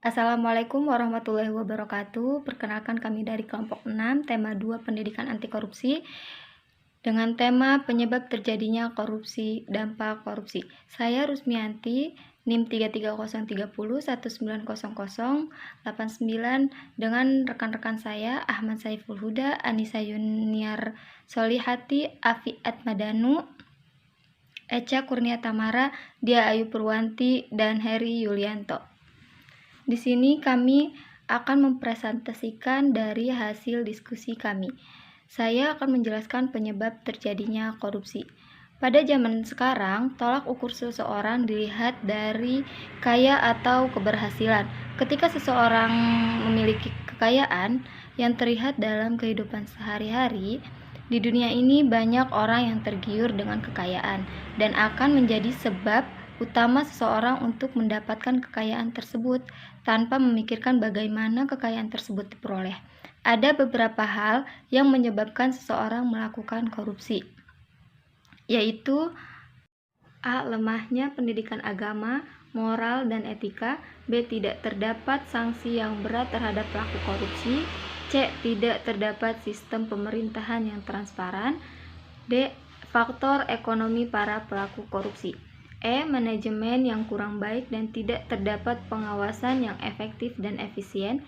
Assalamualaikum warahmatullahi wabarakatuh. Perkenalkan kami dari kelompok 6, tema 2 Pendidikan Anti Korupsi dengan tema penyebab terjadinya korupsi, dampak korupsi. Saya Rusmianti, NIM 33030190089 dengan rekan-rekan saya Ahmad Saiful Huda, Anissa Yuniar Solihati, Afiat Madanu, Echa Kurnia Tamara, Dia Ayu Purwanti, dan Heri Yulianto. Di sini kami akan mempresentasikan dari hasil diskusi kami. Saya akan menjelaskan penyebab terjadinya korupsi. Pada zaman sekarang, tolak ukur seseorang dilihat dari kaya atau keberhasilan. Ketika seseorang memiliki kekayaan yang terlihat dalam kehidupan sehari-hari, di dunia ini banyak orang yang tergiur dengan kekayaan dan akan menjadi sebab utama seseorang untuk mendapatkan kekayaan tersebut tanpa memikirkan bagaimana kekayaan tersebut diperoleh. Ada beberapa hal yang menyebabkan seseorang melakukan korupsi, yaitu A. Lemahnya pendidikan agama, moral, dan etika. B. Tidak terdapat sanksi yang berat terhadap pelaku korupsi. C. Tidak terdapat sistem pemerintahan yang transparan. D. Faktor ekonomi para pelaku korupsi. E. Manajemen yang kurang baik dan tidak terdapat pengawasan yang efektif dan efisien.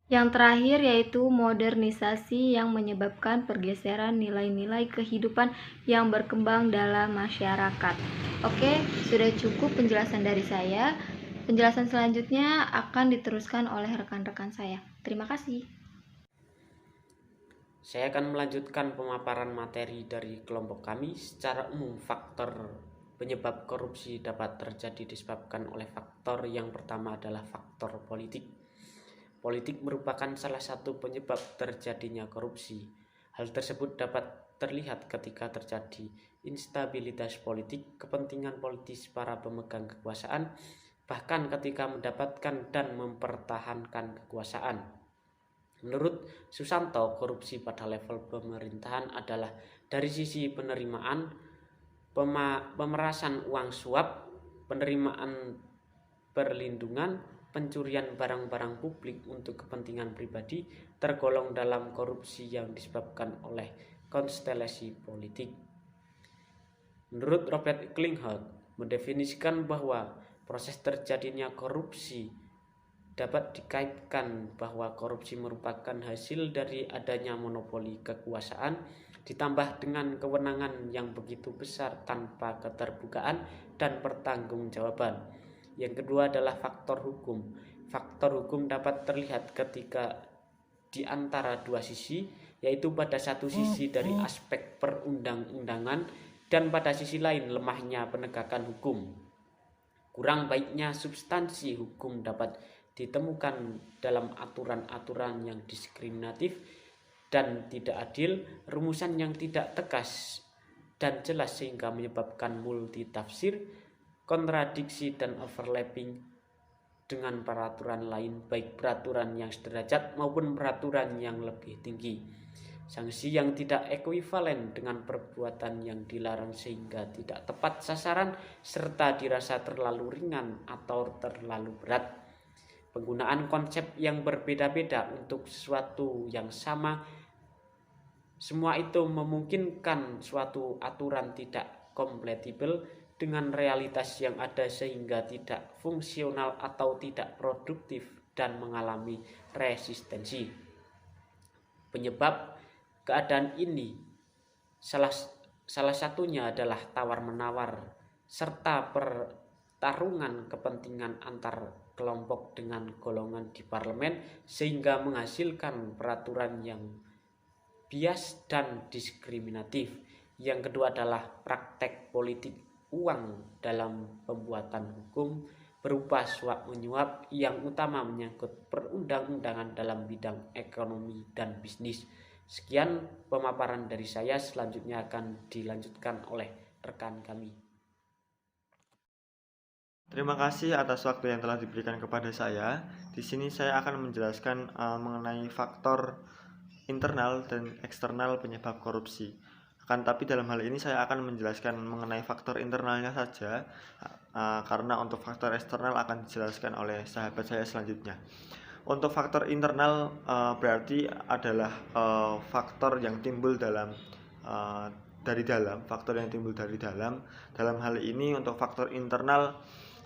Yang terakhir yaitu modernisasi yang menyebabkan pergeseran nilai-nilai kehidupan yang berkembang dalam masyarakat. Oke, sudah cukup penjelasan dari saya. Penjelasan selanjutnya akan diteruskan oleh rekan-rekan saya. Terima kasih. Saya akan melanjutkan pemaparan materi dari kelompok kami. Secara umum, faktor penyebab korupsi dapat terjadi disebabkan oleh faktor yang pertama adalah faktor politik. Politik merupakan salah satu penyebab terjadinya korupsi. Hal tersebut dapat terlihat ketika terjadi instabilitas politik, kepentingan politis para pemegang kekuasaan, bahkan ketika mendapatkan dan mempertahankan kekuasaan. Menurut Susanto, korupsi pada level pemerintahan adalah dari sisi penerimaan, pemerasan uang suap, penerimaan perlindungan, pencurian barang-barang publik untuk kepentingan pribadi, tergolong dalam korupsi yang disebabkan oleh konstelasi politik. Menurut Robert Klinghardt, mendefinisikan bahwa proses terjadinya korupsi dapat dikaitkan bahwa korupsi merupakan hasil dari adanya monopoli kekuasaan ditambah dengan kewenangan yang begitu besar tanpa keterbukaan dan pertanggungjawaban. Yang kedua adalah faktor hukum. Faktor hukum dapat terlihat ketika di antara dua sisi, yaitu pada satu sisi dari aspek perundang-undangan dan pada sisi lain lemahnya penegakan hukum. Kurang baiknya substansi hukum dapat ditemukan dalam aturan-aturan yang diskriminatif dan tidak adil, rumusan yang tidak tegas dan jelas sehingga menyebabkan multitafsir, kontradiksi dan overlapping dengan peraturan lain, baik peraturan yang sederajat maupun peraturan yang lebih tinggi. Sanksi yang tidak ekuivalen dengan perbuatan yang dilarang sehingga tidak tepat sasaran serta dirasa terlalu ringan atau terlalu berat. Penggunaan konsep yang berbeda-beda untuk sesuatu yang sama, semua itu memungkinkan suatu aturan tidak kompatibel dengan realitas yang ada sehingga tidak fungsional atau tidak produktif dan mengalami resistensi. Penyebab keadaan ini salah satunya adalah tawar-menawar serta pertarungan kepentingan antar kelompok dengan golongan di parlemen sehingga menghasilkan peraturan yang bias dan diskriminatif. Yang kedua adalah praktek politik uang dalam pembuatan hukum berupa suap menyuap yang utama menyangkut perundang-undangan dalam bidang ekonomi dan bisnis. Sekian pemaparan dari saya, selanjutnya akan dilanjutkan oleh rekan kami. Terima kasih atas waktu yang telah diberikan kepada saya. Di sini saya akan menjelaskan mengenai faktor internal dan eksternal penyebab korupsi. Tapi dalam hal ini saya akan menjelaskan mengenai faktor internalnya saja, karena untuk faktor eksternal akan dijelaskan oleh sahabat saya selanjutnya. Untuk faktor internal berarti adalah faktor yang timbul dari dalam, faktor yang timbul dari dalam. Dalam hal ini untuk faktor internal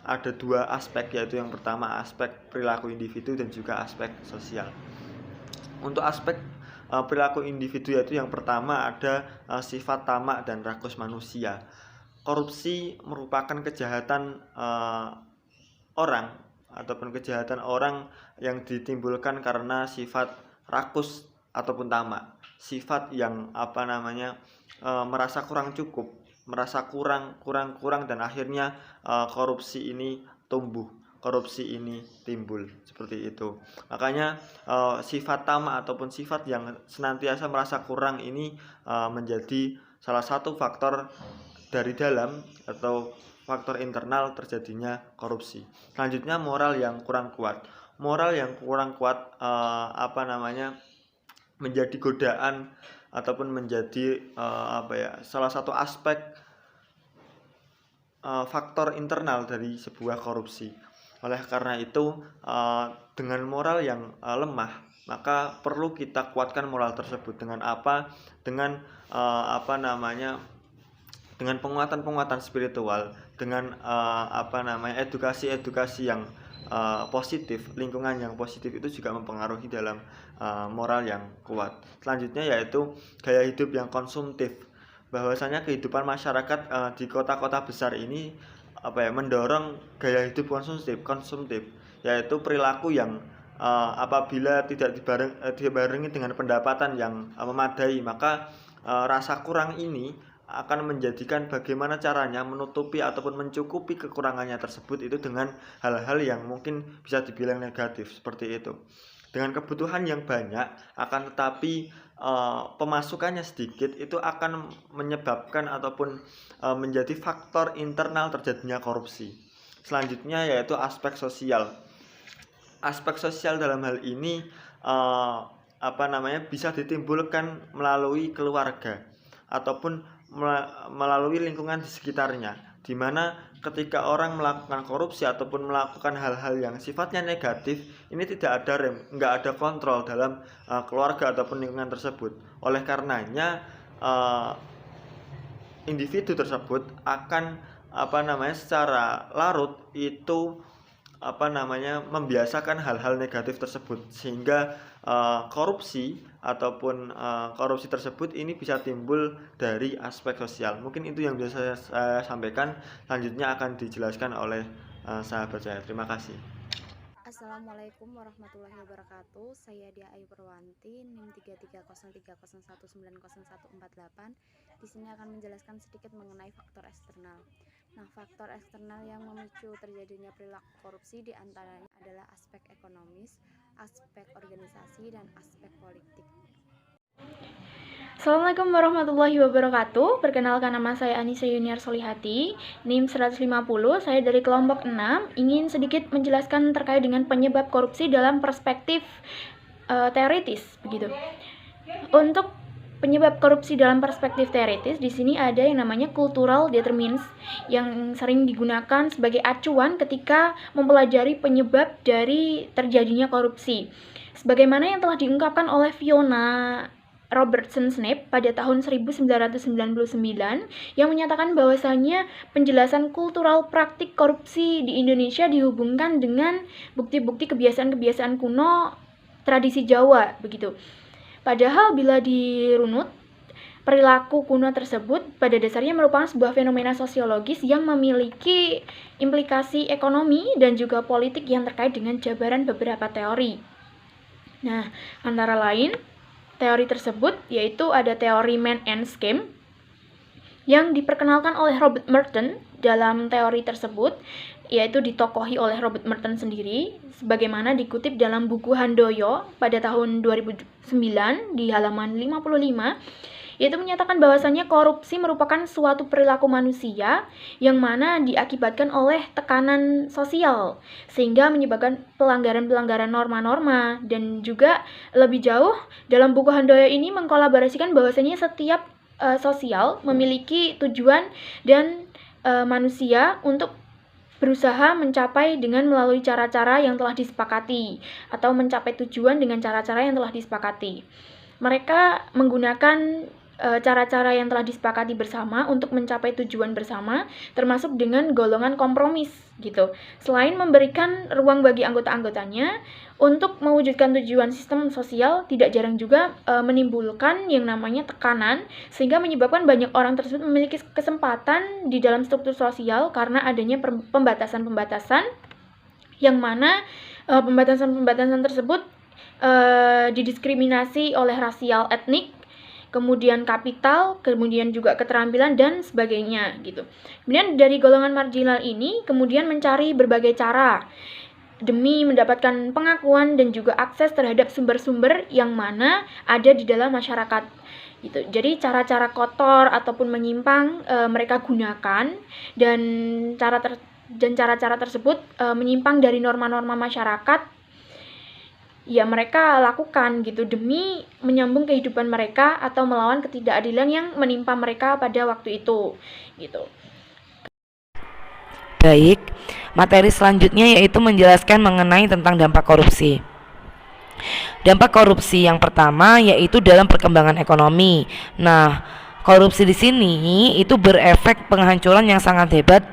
ada dua aspek, yaitu yang pertama aspek perilaku individu dan juga aspek sosial. Untuk aspek perilaku individu yaitu yang pertama ada sifat tamak dan rakus manusia. Korupsi merupakan kejahatan orang ataupun kejahatan orang yang ditimbulkan karena sifat rakus ataupun tamak, sifat yang merasa kurang cukup, merasa kurang dan akhirnya korupsi ini tumbuh, korupsi ini timbul, seperti itu. Makanya sifat tamak ataupun sifat yang senantiasa merasa kurang ini menjadi salah satu faktor dari dalam atau faktor internal terjadinya korupsi. Selanjutnya moral yang kurang kuat. Moral yang kurang kuat menjadi godaan ataupun menjadi salah satu aspek faktor internal dari sebuah korupsi. Oleh karena itu, dengan moral yang lemah, maka perlu kita kuatkan moral tersebut. Dengan apa? Dengan dengan penguatan spiritual, dengan edukasi yang positif, lingkungan yang positif itu juga mempengaruhi dalam moral yang kuat. Selanjutnya yaitu gaya hidup yang konsumtif. Bahwasanya kehidupan masyarakat di kota-kota besar ini mendorong gaya hidup konsumtif, yaitu perilaku yang apabila tidak dibarengi dengan pendapatan yang memadai, maka rasa kurang ini akan menjadikan bagaimana caranya menutupi ataupun mencukupi kekurangannya tersebut itu dengan hal-hal yang mungkin bisa dibilang negatif, seperti itu. Dengan kebutuhan yang banyak akan tetapi pemasukannya sedikit, itu akan menyebabkan ataupun menjadi faktor internal terjadinya korupsi. Selanjutnya yaitu aspek sosial. Aspek sosial dalam hal ini bisa ditimbulkan melalui keluarga ataupun melalui lingkungan di sekitarnya, di mana ketika orang melakukan korupsi ataupun melakukan hal-hal yang sifatnya negatif, ini tidak ada kontrol dalam keluarga ataupun lingkungan tersebut. Oleh karenanya individu tersebut akan secara larut itu membiasakan hal-hal negatif tersebut, sehingga korupsi ataupun korupsi tersebut ini bisa timbul dari aspek sosial. Mungkin itu yang bisa saya sampaikan. Selanjutnya akan dijelaskan oleh sahabat saya. Terima kasih. Assalamualaikum warahmatullahi wabarakatuh. Saya Dia Ayu Perwanti, NIM 330301901148. Di sini akan menjelaskan sedikit mengenai faktor eksternal. Nah, faktor eksternal yang memicu terjadinya perilaku korupsi diantaranya adalah aspek ekonomis, aspek organisasi, dan aspek politik. Assalamualaikum warahmatullahi wabarakatuh. Perkenalkan, nama saya Anissa Yuniar Solihati, NIM 150. Saya dari kelompok 6. Ingin sedikit menjelaskan terkait dengan penyebab korupsi dalam perspektif teoritis, begitu. Untuk penyebab korupsi dalam perspektif teoritis, di sini ada yang namanya cultural determinants yang sering digunakan sebagai acuan ketika mempelajari penyebab dari terjadinya korupsi. Sebagaimana yang telah diungkapkan oleh Fiona Robertson Snape pada tahun 1999 yang menyatakan bahwasanya penjelasan kultural praktik korupsi di Indonesia dihubungkan dengan bukti-bukti kebiasaan-kebiasaan kuno tradisi Jawa, begitu. Padahal bila dirunut, perilaku kuno tersebut pada dasarnya merupakan sebuah fenomena sosiologis yang memiliki implikasi ekonomi dan juga politik yang terkait dengan jabaran beberapa teori. Nah, antara lain teori tersebut yaitu ada teori man and scheme yang diperkenalkan oleh Robert Merton. Dalam teori tersebut yaitu ditokohi oleh Robert Merton sendiri, sebagaimana dikutip dalam buku Handoyo pada tahun 2009 di halaman 55, yaitu menyatakan bahwasannya korupsi merupakan suatu perilaku manusia yang mana diakibatkan oleh tekanan sosial sehingga menyebabkan pelanggaran-pelanggaran norma-norma. Dan juga lebih jauh dalam buku Handoyo ini mengkolaborasikan bahwasannya setiap sosial memiliki tujuan dan manusia untuk berusaha mencapai dengan melalui cara-cara yang telah disepakati atau mencapai tujuan dengan cara-cara yang telah disepakati. Mereka menggunakan cara-cara yang telah disepakati bersama untuk mencapai tujuan bersama, termasuk dengan golongan kompromis gitu. Selain memberikan ruang bagi anggota-anggotanya untuk mewujudkan tujuan sistem sosial, tidak jarang juga menimbulkan yang namanya tekanan, sehingga menyebabkan banyak orang tersebut memiliki kesempatan di dalam struktur sosial karena adanya pembatasan-pembatasan yang mana pembatasan-pembatasan tersebut didiskriminasi oleh rasial, etnik, kemudian kapital, kemudian juga keterampilan dan sebagainya gitu. Kemudian dari golongan marginal ini kemudian mencari berbagai cara demi mendapatkan pengakuan dan juga akses terhadap sumber-sumber yang mana ada di dalam masyarakat gitu. Jadi cara-cara kotor ataupun menyimpang mereka gunakan, dan cara-cara tersebut menyimpang dari norma-norma masyarakat ya mereka lakukan gitu demi menyambung kehidupan mereka atau melawan ketidakadilan yang menimpa mereka pada waktu itu gitu. Baik, materi selanjutnya yaitu menjelaskan mengenai tentang dampak korupsi. Dampak korupsi yang pertama yaitu dalam perkembangan ekonomi. Nah, korupsi di sini itu berefek penghancuran yang sangat hebat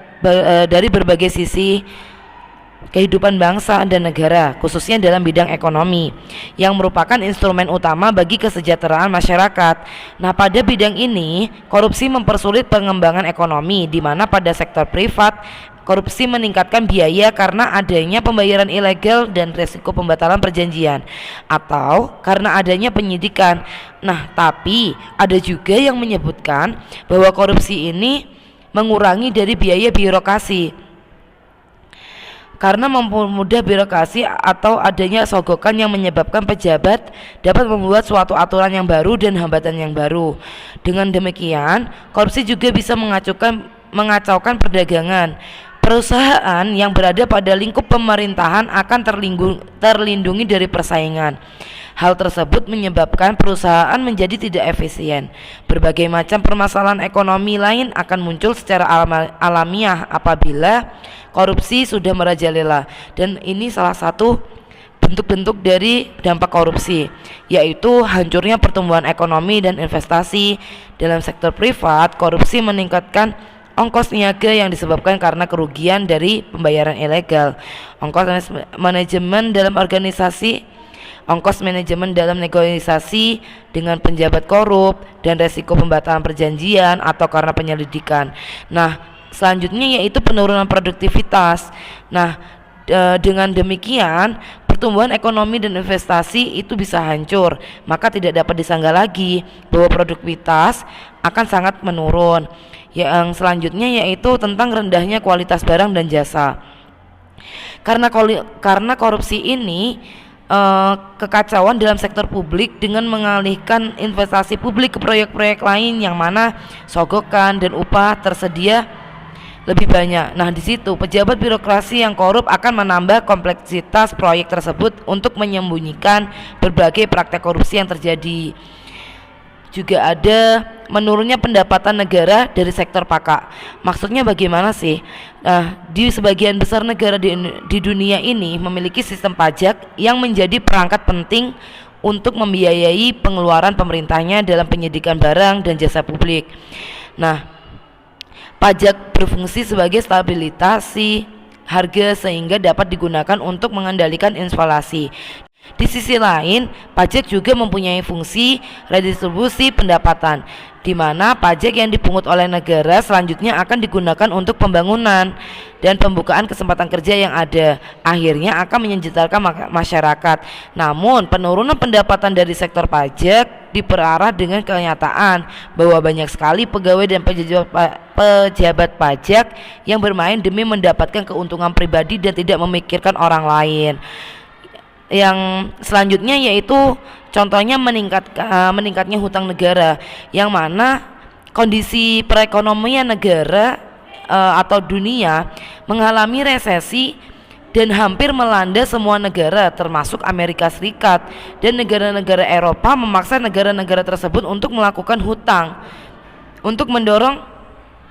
dari berbagai sisi kehidupan bangsa dan negara, khususnya dalam bidang ekonomi, yang merupakan instrumen utama bagi kesejahteraan masyarakat. Nah, pada bidang ini, korupsi mempersulit pengembangan ekonomi, di mana pada sektor privat, korupsi meningkatkan biaya karena adanya pembayaran ilegal dan resiko pembatalan perjanjian, atau karena adanya penyidikan. Nah, tapi ada juga yang menyebutkan bahwa korupsi ini mengurangi dari biaya birokrasi, karena mempermudah birokrasi atau adanya sogokan yang menyebabkan pejabat dapat membuat suatu aturan yang baru dan hambatan yang baru. Dengan demikian, korupsi juga bisa mengacaukan perdagangan. Perusahaan yang berada pada lingkup pemerintahan akan terlindungi dari persaingan. Hal tersebut menyebabkan perusahaan menjadi tidak efisien. Berbagai macam permasalahan ekonomi lain akan muncul secara alamiah apabila korupsi sudah merajalela, dan ini salah satu bentuk-bentuk dari dampak korupsi, yaitu hancurnya pertumbuhan ekonomi dan investasi. Dalam sektor privat, korupsi meningkatkan ongkos niaga yang disebabkan karena kerugian dari pembayaran ilegal, ongkos manajemen dalam negosiasi dengan penjabat korup, dan resiko pembatalan perjanjian atau karena penyelidikan. Nah, selanjutnya yaitu penurunan produktivitas. Nah, dengan demikian pertumbuhan ekonomi dan investasi itu bisa hancur, maka tidak dapat disangka lagi bahwa produktivitas akan sangat menurun. Yang selanjutnya yaitu tentang rendahnya kualitas barang dan jasa. Karena korupsi ini kekacauan dalam sektor publik dengan mengalihkan investasi publik ke proyek-proyek lain yang mana sogokan dan upah tersedia lebih banyak. Nah, di situ pejabat birokrasi yang korup akan menambah kompleksitas proyek tersebut untuk menyembunyikan berbagai praktek korupsi yang terjadi. Juga ada menurunnya pendapatan negara dari sektor pajak. Maksudnya bagaimana sih? Nah, di sebagian besar negara di dunia ini memiliki sistem pajak yang menjadi perangkat penting untuk membiayai pengeluaran pemerintahnya dalam penyidikan barang dan jasa publik. Nah, pajak berfungsi sebagai stabilisasi harga sehingga dapat digunakan untuk mengendalikan inflasi. Di sisi lain, pajak juga mempunyai fungsi redistribusi pendapatan, di mana pajak yang dipungut oleh negara selanjutnya akan digunakan untuk pembangunan dan pembukaan kesempatan kerja yang ada, akhirnya akan menyejahterakan masyarakat. Namun, penurunan pendapatan dari sektor pajak diperarah dengan kenyataan bahwa banyak sekali pegawai dan pejabat pajak yang bermain demi mendapatkan keuntungan pribadi dan tidak memikirkan orang lain. Yang selanjutnya yaitu contohnya meningkatnya hutang negara, yang mana kondisi perekonomian negara atau dunia mengalami resesi dan hampir melanda semua negara termasuk Amerika Serikat, dan negara-negara Eropa memaksa negara-negara tersebut untuk melakukan hutang untuk mendorong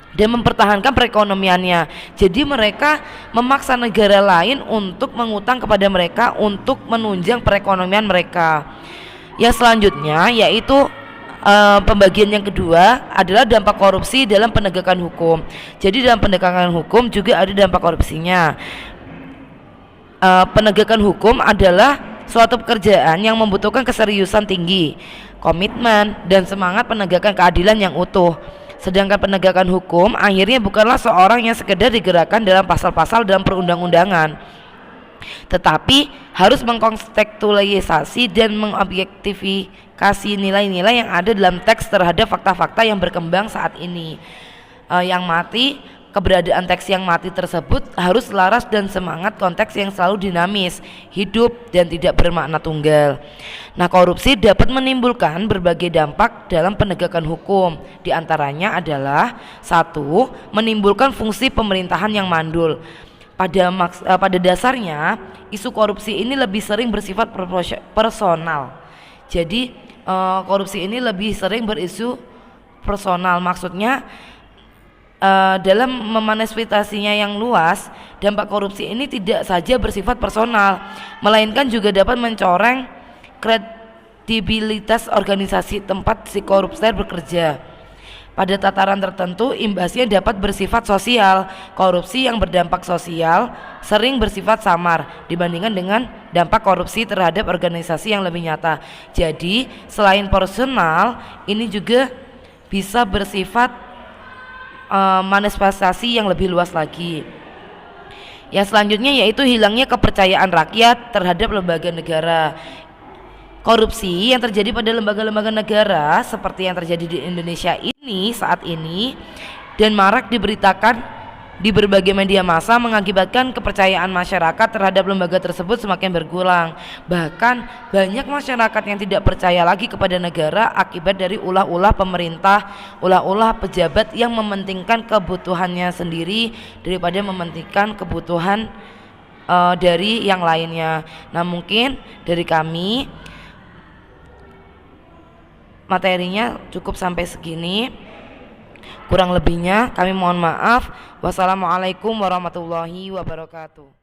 dan mempertahankan perekonomiannya. Jadi mereka memaksa negara lain untuk mengutang kepada mereka untuk menunjang perekonomian mereka. Yang selanjutnya yaitu pembagian yang kedua adalah dampak korupsi dalam penegakan hukum. Jadi dalam penegakan hukum juga ada dampak korupsinya. Penegakan hukum adalah suatu pekerjaan yang membutuhkan keseriusan tinggi, komitmen, dan semangat penegakan keadilan yang utuh. Sedangkan penegakan hukum akhirnya bukanlah seorang yang sekedar digerakkan dalam pasal-pasal dalam perundang-undangan, tetapi harus mengkontekstualisasi dan mengobjektifikasi nilai-nilai yang ada dalam teks terhadap fakta-fakta yang berkembang saat ini. Keberadaan teks yang mati tersebut harus selaras dan semangat konteks yang selalu dinamis, hidup, dan tidak bermakna tunggal. Nah, korupsi dapat menimbulkan berbagai dampak dalam penegakan hukum. Di antaranya adalah 1. Menimbulkan fungsi pemerintahan yang mandul. Pada dasarnya, isu korupsi ini lebih sering bersifat personal. Jadi, korupsi ini lebih sering berisu personal. Maksudnya, dalam memanifestasinya yang luas, dampak korupsi ini tidak saja bersifat personal, melainkan juga dapat mencoreng kredibilitas organisasi tempat si koruptor bekerja. Pada tataran tertentu, imbasnya dapat bersifat sosial. Korupsi yang berdampak sosial sering bersifat samar dibandingkan dengan dampak korupsi terhadap organisasi yang lebih nyata. Jadi, selain personal, ini juga bisa bersifat manifestasi yang lebih luas lagi. Yang selanjutnya yaitu hilangnya kepercayaan rakyat terhadap lembaga negara. Korupsi yang terjadi pada lembaga-lembaga negara seperti yang terjadi di Indonesia ini saat ini dan marak diberitakan di berbagai media massa mengakibatkan kepercayaan masyarakat terhadap lembaga tersebut semakin berkurang. Bahkan banyak masyarakat yang tidak percaya lagi kepada negara akibat dari ulah-ulah pemerintah, ulah-ulah pejabat yang mementingkan kebutuhannya sendiri daripada mementingkan kebutuhan dari yang lainnya. Nah, mungkin dari kami materinya cukup sampai segini. Kurang lebihnya kami mohon maaf. Wassalamualaikum warahmatullahi wabarakatuh.